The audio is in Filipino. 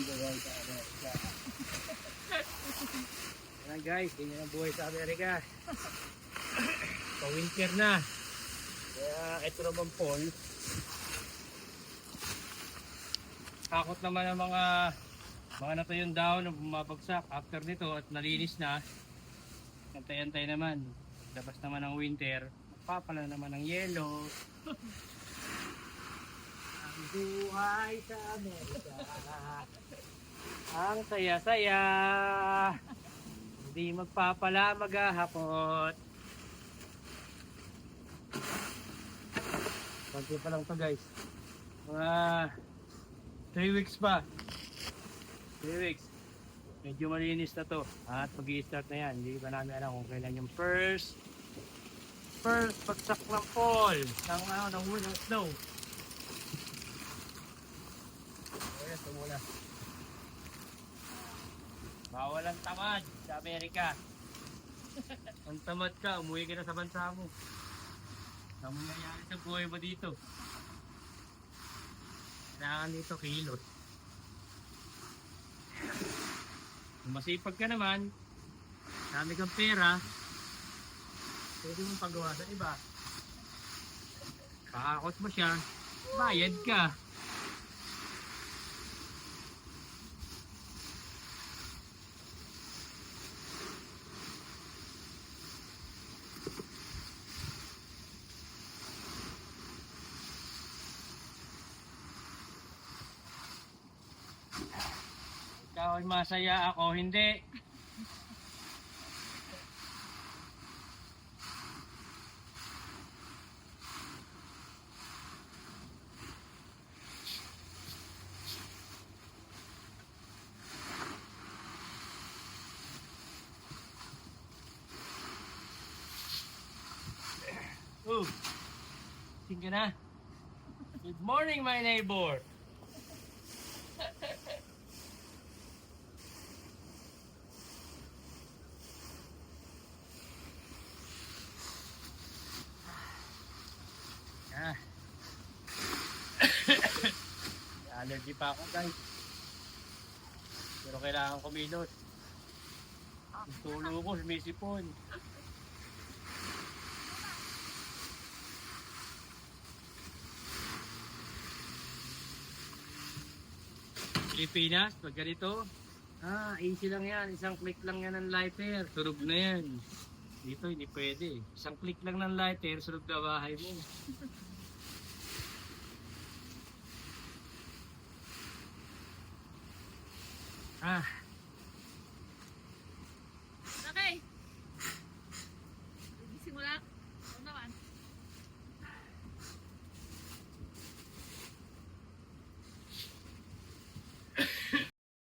buhay sa Amerika. Ayan guys, ganyan ang buhay sa Amerika. Pa-winter na. Kaya ito naman Paul. Takot naman ang mga natuyong dahon na bumabagsak after nito at nalinis na. Antay-antay naman. Labas naman ang winter. Magpapala naman ng yelo. Ang buhay sa Amerika. Ang saya-saya. Hindi magpapala, maghahapot. Konti pa lang to guys. Mga 3 weeks pa. 3 weeks. Medyo malinis na to. At mag-i-start na yan. Hindi pa namin alam kung kailan yung first pagsak ng fall ng snow. Ayan, ito muna. Bawal ang tamad sa Amerika. Ang tamad ka, umuwi ka na sa bansa mo. Ang mangyayari sa buhay mo dito. Kailangan dito kilos. Kung masipag ka naman, dami kang pera, pwede mong pagawa sa iba. Kakakot mo siya, bayad ka. Ikaw ay masaya, ako hindi. Tingin ka na. Good morning, my neighbor. Allergy pa ako guys. Pero kailangan kumilos. Yung tulo ko, sumisipon. Pilipinas, pag ganito, easy lang yan. Isang click lang yan ng lighter. Sunog na yan. Dito hindi pwede. Isang click lang ng lighter, sunog na bahay mo.